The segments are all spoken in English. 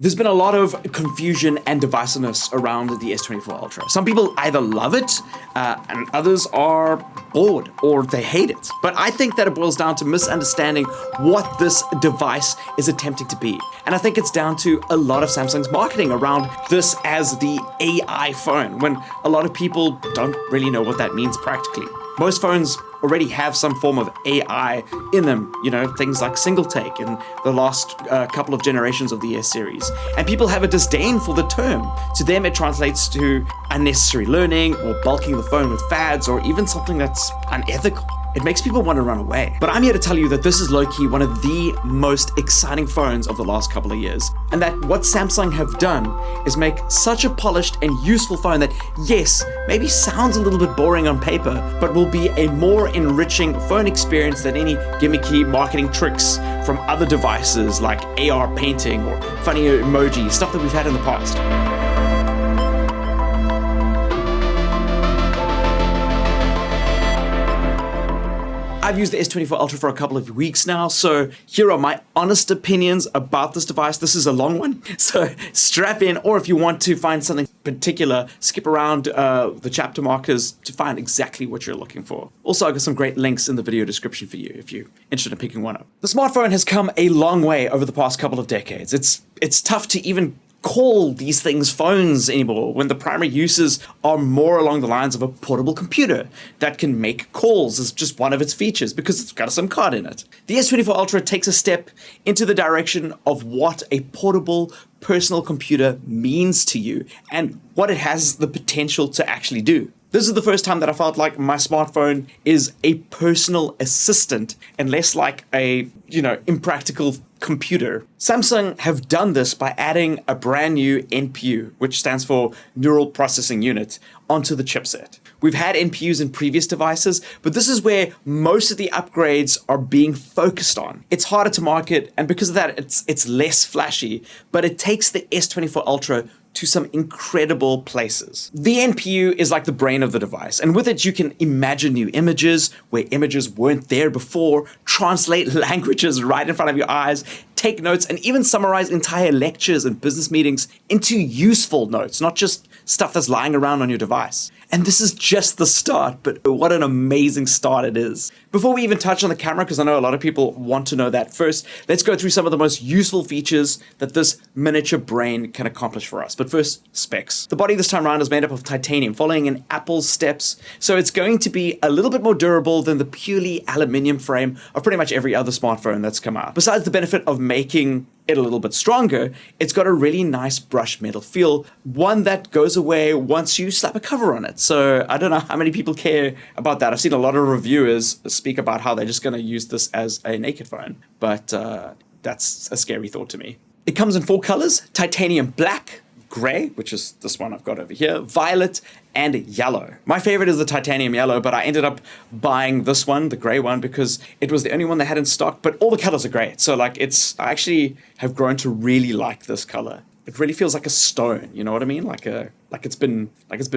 There's been a lot of confusion and divisiveness around the S24 Ultra. Some people either love it and others are bored or they hate it. But I think that it boils down to misunderstanding what this device is attempting to be. And I think it's down to a lot of Samsung's marketing around this as the AI phone, when a lot of people don't really know what that means practically. Most phones already have some form of AI in them, things like single take in the last couple of generations of the S series. And people have a disdain for the term. To them, it translates to unnecessary learning or bulking the phone with fads or even something that's unethical. It makes people want to run away. But I'm here to tell you that this is low-key one of the most exciting phones of the last couple of years. And that what Samsung have done is make such a polished and useful phone that, yes, maybe sounds a little bit boring on paper, but will be a more enriching phone experience than any gimmicky marketing tricks from other devices like AR painting or funny emoji, stuff that we've had in the past. I've used the S24 Ultra for a couple of weeks now, so here are my honest opinions about this device. This is a long one, so strap in, or if you want to find something particular, skip around the chapter markers to find exactly what you're looking for. Also, I've got some great links in the video description for you if you're interested in picking one up. The smartphone has come a long way over the past couple of decades. It's tough to even call these things phones anymore when the primary uses are more along the lines of a portable computer that can make calls as just one of its features because it's got a SIM card in it. The S24 Ultra takes a step into the direction of what a portable personal computer means to you and what it has the potential to actually do. This is the first time that I felt like my smartphone is a personal assistant and less like a, impractical computer. Samsung have done this by adding a brand new NPU, which stands for Neural Processing Unit, onto the chipset. We've had NPUs in previous devices, but this is where most of the upgrades are being focused on. It's harder to market, and because of that, it's less flashy, but it takes the S24 Ultra to some incredible places. The NPU is like the brain of the device, and with it you can imagine new images where images weren't there before, translate languages right in front of your eyes, take notes, and even summarize entire lectures and business meetings into useful notes, not just stuff that's lying around on your device. And this is just the start, but what an amazing start it is. Before we even touch on the camera, because I know a lot of people want to know that first, let's go through some of the most useful features that this miniature brain can accomplish for us. But first, specs. The body this time around is made up of titanium, following in Apple's steps, so it's going to be a little bit more durable than the purely aluminium frame of pretty much every other smartphone that's come out. Besides the benefit of making it a little bit stronger, it's got a really nice brushed metal feel, one that goes away once you slap a cover on it. So I don't know how many people care about that. I've seen a lot of reviewers speak about how they're just going to use this as a naked phone, but that's a scary thought to me. It comes in 4 colors: titanium black, gray, which is this one I've got over here, violet, and yellow. My favorite is the titanium yellow, but I ended up buying this one, the gray one, because it was the only one they had in stock, but all the colors are great. So I actually have grown to really like this color. It really feels like a stone, you know what I mean? Like it's been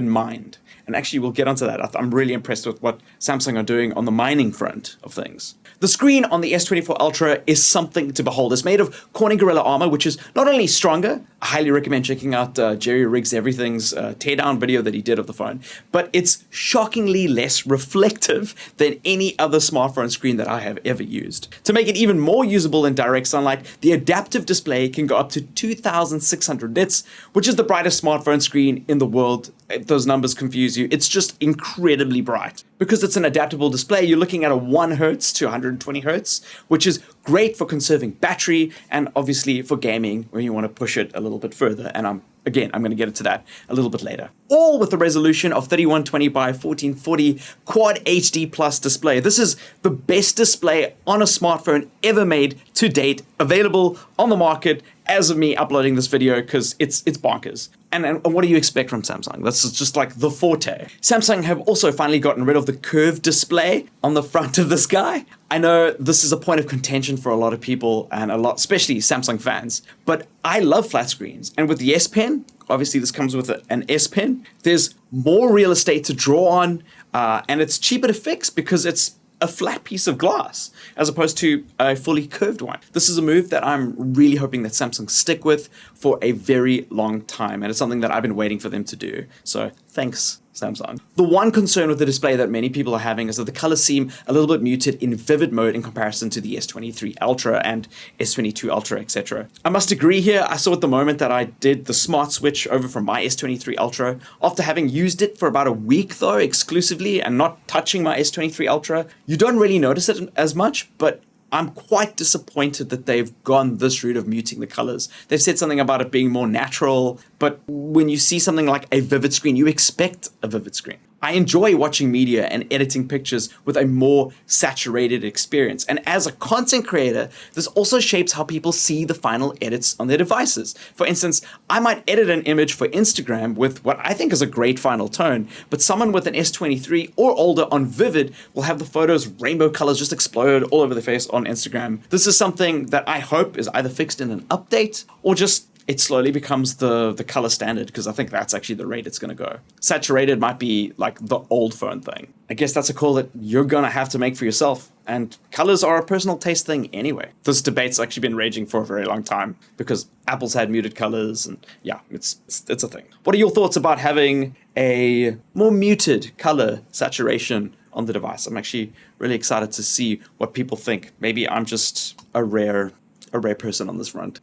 mined. And actually, we'll get onto that. I'm really impressed with what Samsung are doing on the mining front of things. The screen on the S24 Ultra is something to behold. It's made of Corning Gorilla armor, which is not only stronger, I highly recommend checking out Jerry Riggs Everything's teardown video that he did of the phone, but it's shockingly less reflective than any other smartphone screen that I have ever used. To make it even more usable in direct sunlight, the adaptive display can go up to 2,600 nits, which is the brightest smartphone screen in the world. If those numbers confuse you, it's just incredibly bright. Because it's an adaptable display, you're looking at a 1 Hz to 120 Hz, which is great for conserving battery and obviously for gaming when you want to push it a little bit further. And I'm going to get into that a little bit later. All with a resolution of 3120 by 1440 Quad HD Plus display. This is the best display on a smartphone ever made to date, available on the market as of me uploading this video, because it's bonkers. And what do you expect from Samsung? This is just like the forte. Samsung have also finally gotten rid of the curved display on the front of this guy. I know this is a point of contention for a lot of people and especially Samsung fans, but I love flat screens. And with the S Pen, obviously this comes with an S Pen, there's more real estate to draw on, and it's cheaper to fix because it's a flat piece of glass as opposed to a fully curved one. This is a move that I'm really hoping that Samsung stick with for a very long time, and it's something that I've been waiting for them to do. So thanks, Samsung. The one concern with the display that many people are having is that the colors seem a little bit muted in vivid mode in comparison to the S23 Ultra and S22 Ultra, etc. I must agree here. I saw at the moment that I did the smart switch over from my S23 Ultra. After having used it for about a week though, exclusively, and not touching my S23 Ultra, you don't really notice it as much, but I'm quite disappointed that they've gone this route of muting the colors. They've said something about it being more natural, but when you see something like a vivid screen, you expect a vivid screen. I enjoy watching media and editing pictures with a more saturated experience. And as a content creator, this also shapes how people see the final edits on their devices. For instance, I might edit an image for Instagram with what I think is a great final tone, but someone with an S23 or older on Vivid will have the photos rainbow colors just explode all over their face on Instagram. This is something that I hope is either fixed in an update or just it slowly becomes the color standard, because I think that's actually the rate it's going to go. Saturated might be like the old phone thing. I guess that's a call that you're going to have to make for yourself. And colors are a personal taste thing anyway. This debate's actually been raging for a very long time because Apple's had muted colors, and yeah, it's a thing. What are your thoughts about having a more muted color saturation on the device? I'm actually really excited to see what people think. Maybe I'm just a rare person on this front.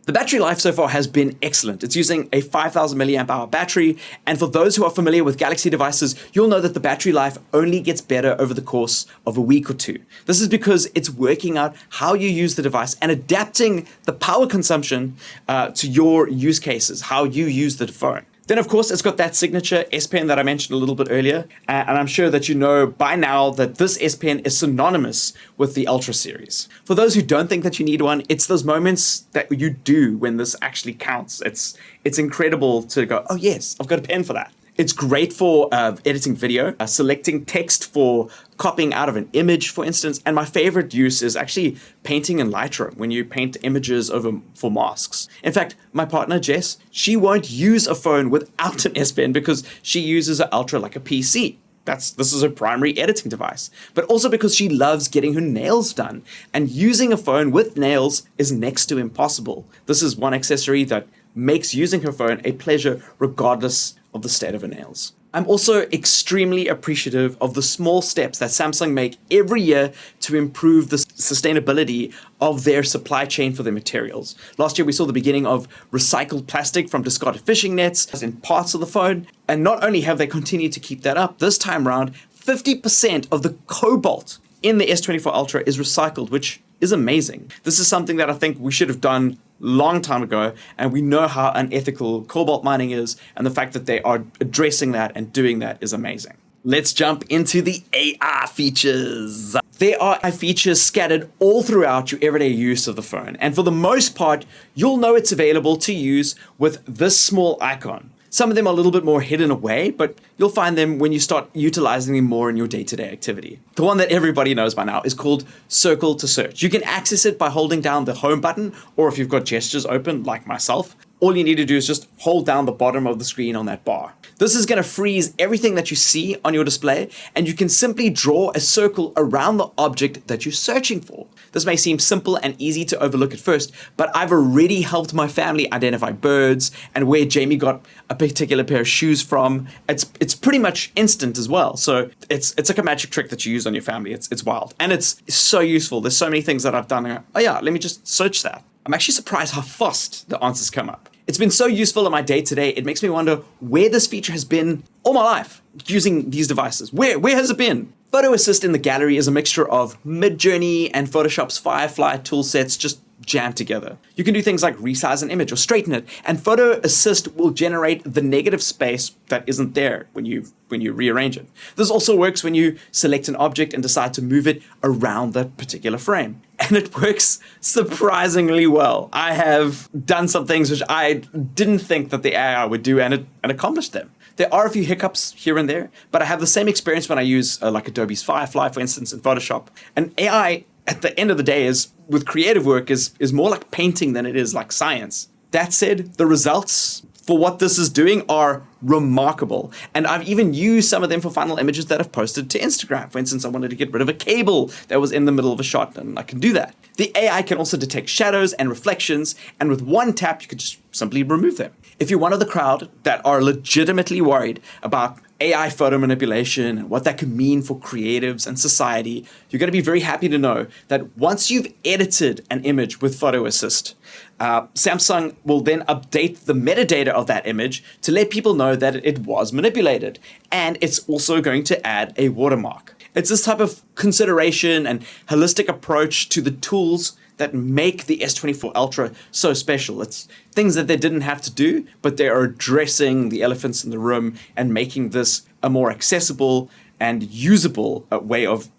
The battery life so far has been excellent. It's using a 5,000 milliamp hour battery, and for those who are familiar with Galaxy devices, you'll know that the battery life only gets better over the course of a week or two. This is because it's working out how you use the device and adapting the power consumption to your use cases, how you use the phone. Then, of course, it's got that signature S Pen that I mentioned a little bit earlier, and I'm sure that you know by now that this S Pen is synonymous with the Ultra series. For those who don't think that you need one, it's those moments that you do when this actually counts. It's incredible to go, oh yes, I've got a pen for that. It's great for editing video, selecting text for copying out of an image, for instance. And my favorite use is actually painting in Lightroom when you paint images for masks. In fact, my partner Jess, she won't use a phone without an S Pen because she uses an Ultra like a PC. This is her primary editing device, but also because she loves getting her nails done. And using a phone with nails is next to impossible. This is one accessory that makes using her phone a pleasure regardless of the state of her nails. I'm also extremely appreciative of the small steps that Samsung make every year to improve the sustainability of their supply chain for their materials. Last year, we saw the beginning of recycled plastic from discarded fishing nets in parts of the phone. And not only have they continued to keep that up, this time around, 50% of the cobalt in the S24 Ultra is recycled, which is amazing. This is something that I think we should have done long time ago, and we know how unethical cobalt mining is, and the fact that they are addressing that and doing that is amazing. Let's jump into the AI features. There are AI features scattered all throughout your everyday use of the phone, and for the most part, you'll know it's available to use with this small icon. Some of them are a little bit more hidden away, but you'll find them when you start utilizing them more in your day-to-day activity. The one that everybody knows by now is called Circle to Search. You can access it by holding down the home button, or if you've got gestures open, like myself, all you need to do is just hold down the bottom of the screen on that bar. This is going to freeze everything that you see on your display, and you can simply draw a circle around the object that you're searching for. This may seem simple and easy to overlook at first, but I've already helped my family identify birds and where Jamie got a particular pair of shoes from. It's pretty much instant as well. So it's like a magic trick that you use on your family. It's wild. And it's so useful. There's so many things that I've done. And oh yeah, let me just search that. I'm actually surprised how fast the answers come up. It's been so useful in my day-to-day, it makes me wonder where this feature has been all my life using these devices. Where has it been? Photo Assist in the gallery is a mixture of Midjourney and Photoshop's Firefly toolsets just jammed together. You can do things like resize an image or straighten it, and Photo Assist will generate the negative space that isn't there when you rearrange it. This also works when you select an object and decide to move it around that particular frame. And it works surprisingly well. I have done some things which I didn't think that the AI would do, and accomplished them. There are a few hiccups here and there, but I have the same experience when I use like Adobe's Firefly, for instance, in Photoshop. And AI, at the end of the day, is with creative work is more like painting than it is like science. That said, the results for what this is doing are remarkable. And I've even used some of them for final images that I've posted to Instagram. For instance, I wanted to get rid of a cable that was in the middle of a shot, and I can do that. The AI can also detect shadows and reflections, and with one tap, you can just simply remove them. If you're one of the crowd that are legitimately worried about AI photo manipulation and what that could mean for creatives and society, you're going to be very happy to know that once you've edited an image with Photo Assist, Samsung will then update the metadata of that image to let people know that it was manipulated. And it's also going to add a watermark. It's this type of consideration and holistic approach to the tools that make the S24 Ultra so special. It's things that they didn't have to do, but they are addressing the elephants in the room and making this a more accessible and usable way of,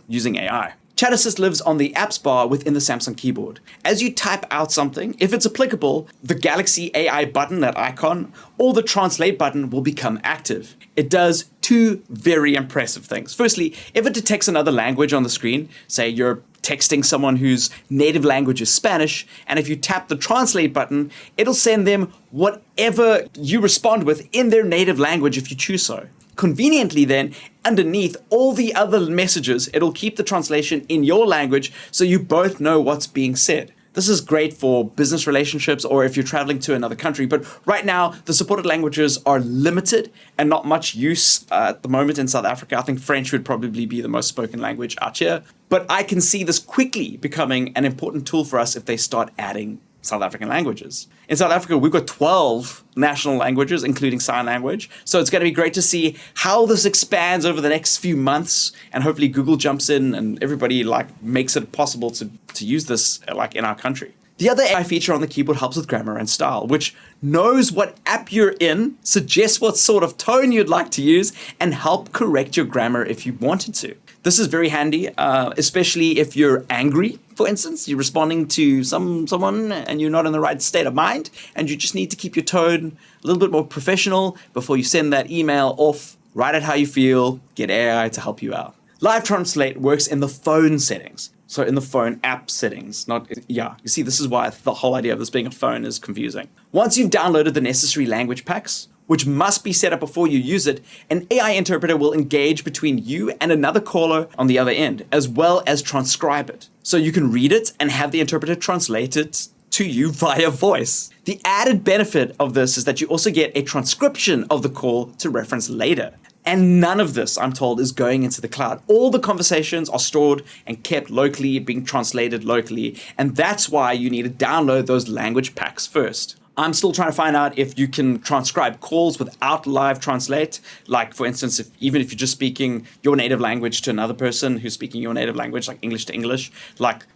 using AI. Chat Assist lives on the apps bar within the Samsung keyboard. As you type out something, if it's applicable, the Galaxy AI button, that icon, or the translate button will become active. It does two very impressive things. Firstly, if it detects another language on the screen, say you're texting someone whose native language is Spanish, and if you tap the translate button, it'll send them whatever you respond with in their native language if you choose so. Conveniently then, underneath all the other messages, it'll keep the translation in your language so you both know what's being said. This is great for business relationships or if you're traveling to another country, but right now the supported languages are limited and not much use at the moment in South Africa. I think French would probably be the most spoken language out here, but I can see this quickly becoming an important tool for us if they start adding South African languages. In South Africa, we've got 12 national languages, including sign language. So it's going to be great to see how this expands over the next few months. And hopefully Google jumps in and everybody makes it possible to use this in our country. The other AI feature on the keyboard helps with grammar and style, which knows what app you're in, suggests what sort of tone you'd like to use, and help correct your grammar if you wanted to. This is very handy, especially if you're angry. For instance, you're responding to someone and you're not in the right state of mind, and you just need to keep your tone a little bit more professional before you send that email off. Write it how you feel, get AI to help you out. Live Translate works in the phone settings. So in the phone app settings, you see, this is why the whole idea of this being a phone is confusing. Once you've downloaded the necessary language packs, which must be set up before you use it, an AI interpreter will engage between you and another caller on the other end, as well as transcribe it. So you can read it and have the interpreter translate it to you via voice. The added benefit of this is that you also get a transcription of the call to reference later. And none of this, I'm told, is going into the cloud. All the conversations are stored and kept locally, being translated locally. And that's why you need to download those language packs first. I'm still trying to find out if you can transcribe calls without live translate. Like, for instance, even if you're just speaking your native language to another person who's speaking your native language, like English to English,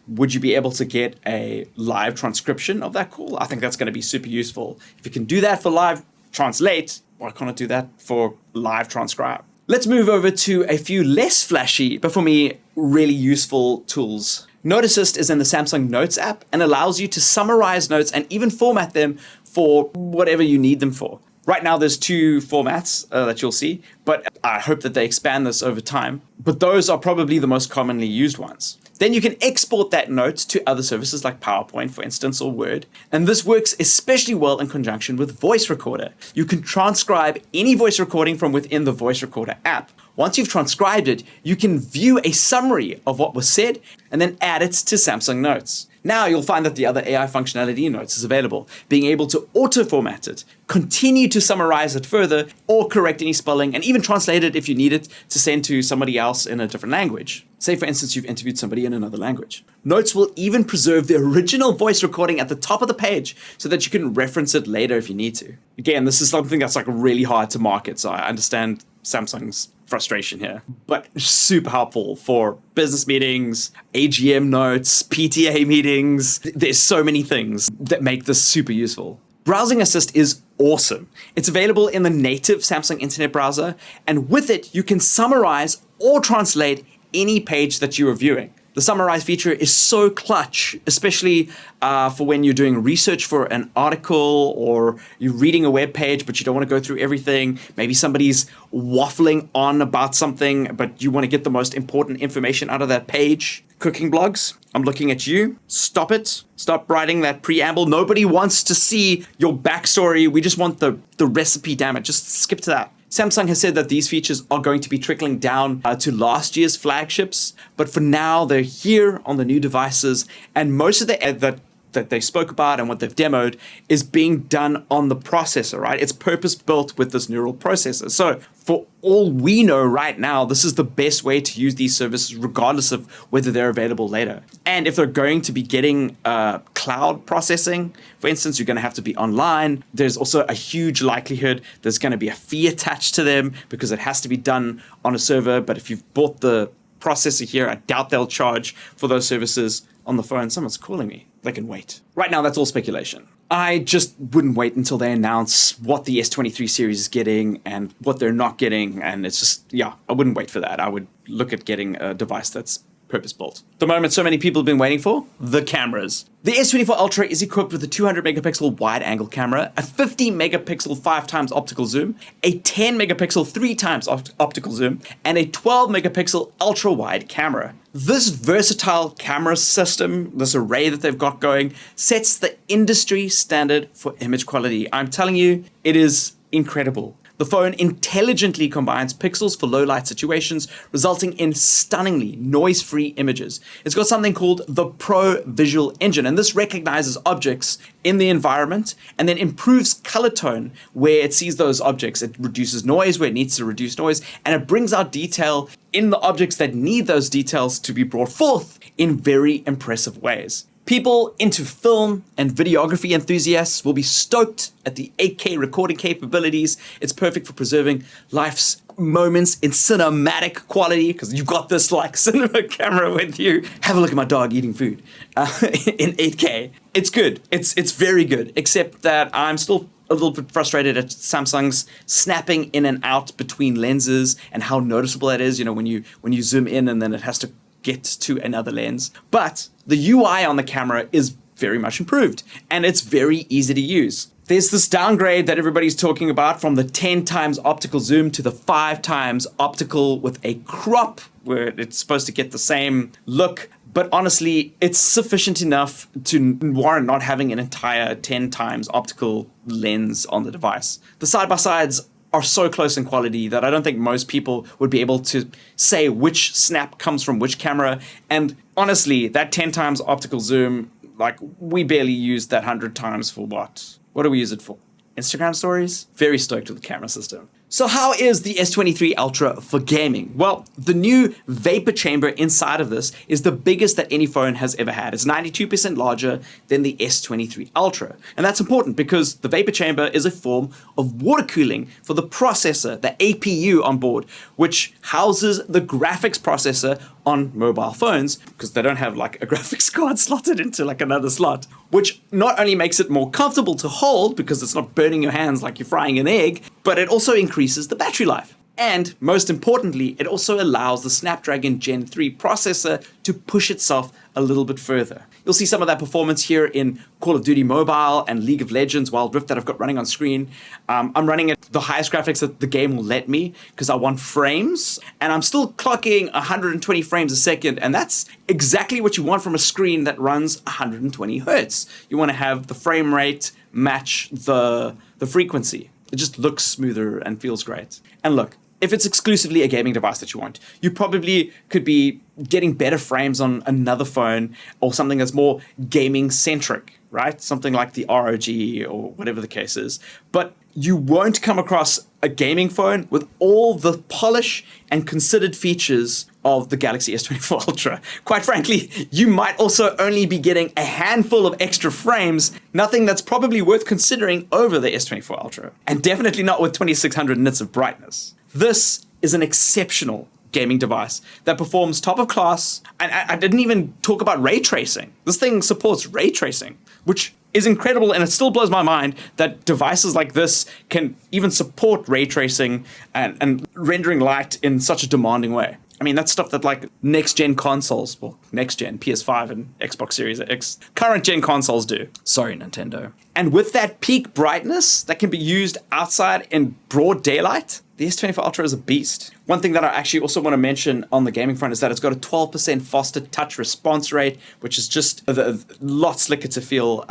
would you be able to get a live transcription of that call? I think that's going to be super useful. If you can do that for live translate, why can't I do that for live transcribe? Let's move over to a few less flashy, but for me, really useful tools. Note Assist is in the Samsung Notes app and allows you to summarize notes and even format them for whatever you need them for. Right now, there's two formats that you'll see, but I hope that they expand this over time. But those are probably the most commonly used ones. Then you can export that note to other services like PowerPoint, for instance, or Word. And this works especially well in conjunction with Voice Recorder. You can transcribe any voice recording from within the Voice Recorder app. Once you've transcribed it, you can view a summary of what was said and then add it to Samsung Notes. Now you'll find that the other AI functionality in Notes is available, being able to auto-format it, continue to summarize it further, or correct any spelling, and even translate it if you need it to send to somebody else in a different language. Say, for instance, you've interviewed somebody in another language. Notes will even preserve the original voice recording at the top of the page so that you can reference it later if you need to. Again, this is something that's really hard to market, so I understand Samsung's frustration here, but super helpful for business meetings, AGM notes, PTA meetings. There's so many things that make this super useful. Browsing Assist is awesome. It's available in the native Samsung Internet browser, and with it, you can summarize or translate any page that you are viewing. The summarize feature is so clutch, especially for when you're doing research for an article or you're reading a web page, but you don't want to go through everything. Maybe somebody's waffling on about something, but you want to get the most important information out of that page. cooking blogs, I'm looking at you. Stop it. Stop writing that preamble. Nobody wants to see your backstory. We just want the recipe, damn it. Just skip to that. Samsung has said that these features are going to be trickling down to last year's flagships, but for now they're here on the new devices, and most of the that they spoke about and what they've demoed is being done on the processor, right? It's purpose-built with this neural processor. So for all we know right now, this is the best way to use these services regardless of whether they're available later. And if they're going to be getting cloud processing, for instance, you're going to have to be online. There's also a huge likelihood there's going to be a fee attached to them because it has to be done on a server. But if you've bought the processor here, I doubt they'll charge for those services on the phone. Someone's calling me. They can wait. Right now, that's all speculation. I just wouldn't wait until they announce what the S23 series is getting and what they're not getting. And it's just, yeah, I wouldn't wait for that. I would look at getting a device that's purpose-built. The moment so many people have been waiting for, the cameras. The S24 Ultra is equipped with a 200 megapixel wide-angle camera, a 50 megapixel 5x optical zoom, a 10 megapixel 3x optical zoom, and a 12 megapixel ultra-wide camera. This versatile camera system, this array that they've got going, sets the industry standard for image quality. I'm telling you, it is incredible. The phone intelligently combines pixels for low light situations, resulting in stunningly noise-free images. It's got something called the Pro Visual Engine, and this recognizes objects in the environment and then improves color tone where it sees those objects. It reduces noise where it needs to reduce noise, and it brings out detail in the objects that need those details to be brought forth in very impressive ways. People into film and videography enthusiasts will be stoked at the 8K recording capabilities. It's perfect for preserving life's moments in cinematic quality because you've got this like cinema camera with you. Have a look at my dog eating food in 8K. It's good. It's very good, except that I'm still a little bit frustrated at Samsung's snapping in and out between lenses and how noticeable that is. You know, when you zoom in and then it has to get to another lens. But the UI on the camera is very much improved and it's very easy to use. There's this downgrade that everybody's talking about from the 10x optical zoom to the 5x optical with a crop where it's supposed to get the same look. But honestly, it's sufficient enough to warrant not having an entire 10x optical lens on the device. The side-by-sides are so close in quality that I don't think most people would be able to say which snap comes from which camera. And honestly, that 10x optical zoom, like we barely used that 100x for what? What do we use it for? Instagram stories? Very stoked with the camera system. So how is the S23 Ultra for gaming? Well, the new vapor chamber inside of this is the biggest that any phone has ever had. It's 92% larger than the S23 Ultra. And that's important because the vapor chamber is a form of water cooling for the processor, the APU on board, which houses the graphics processor on mobile phones because they don't have like a graphics card slotted into like another slot, which not only makes it more comfortable to hold because it's not burning your hands like you're frying an egg, but it also increases the battery life. And most importantly, it also allows the Snapdragon Gen 3 processor to push itself a little bit further. You'll see some of that performance here in Call of Duty Mobile and League of Legends Wild Rift that I've got running on screen. I'm running at the highest graphics that the game will let me because I want frames, and I'm still clocking 120 frames a second, and that's exactly what you want from a screen that runs 120 hertz. You want to have the frame rate match the frequency. It just looks smoother and feels great. And look, if it's exclusively a gaming device that you want, you probably could be getting better frames on another phone or something that's more gaming centric, right? Something like the ROG or whatever the case is. But you won't come across a gaming phone with all the polish and considered features of the Galaxy S24 Ultra. Quite frankly, you might also only be getting a handful of extra frames, nothing that's probably worth considering over the S24 Ultra, and definitely not with 2600 nits of brightness. This is an exceptional gaming device that performs top of class, and I didn't even talk about ray tracing. This thing supports ray tracing, which is incredible, and it still blows my mind that devices like this can even support ray tracing and rendering light in such a demanding way. I mean, that's stuff that like next-gen consoles, well, next-gen, PS5 and Xbox Series X, current-gen consoles do. Sorry, Nintendo. And with that peak brightness that can be used outside in broad daylight, the S24 Ultra is a beast. One thing that I actually also want to mention on the gaming front is that it's got a 12% faster touch response rate, which is just a lot slicker to feel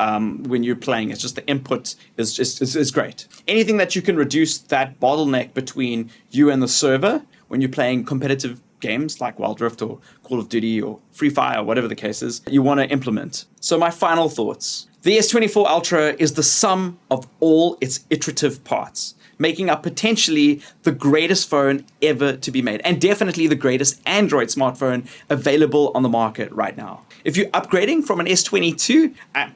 when you're playing. It's just the input is great. Anything that you can reduce that bottleneck between you and the server when you're playing competitive games like Wild Rift or Call of Duty or Free Fire, or whatever the case is, you want to implement. So my final thoughts. The S24 Ultra is the sum of all its iterative parts, making up potentially the greatest phone ever to be made, and definitely the greatest Android smartphone available on the market right now. If you're upgrading from an S22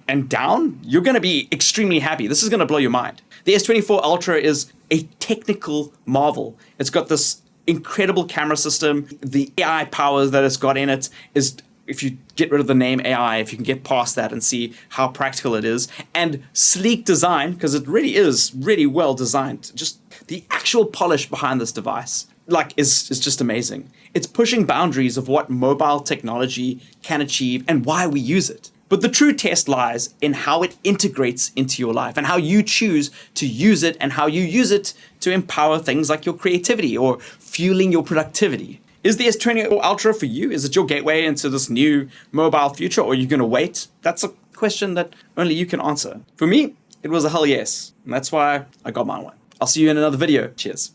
and down, you're going to be extremely happy. This is going to blow your mind. The S24 Ultra is a technical marvel. It's got this incredible camera system. The AI powers that it's got in it is, if you get rid of the name AI, if you can get past that and see how practical it is, and sleek design, because it really is really well designed. Just the actual polish behind this device, like, is just amazing. It's pushing boundaries of what mobile technology can achieve and why we use it. But the true test lies in how it integrates into your life and how you choose to use it and how you use it to empower things like your creativity or fueling your productivity. Is the S24 Ultra for you? Is it your gateway into this new mobile future, or are you going to wait? That's a question that only you can answer. For me, it was a hell yes. And that's why I got my one. I'll see you in another video. Cheers.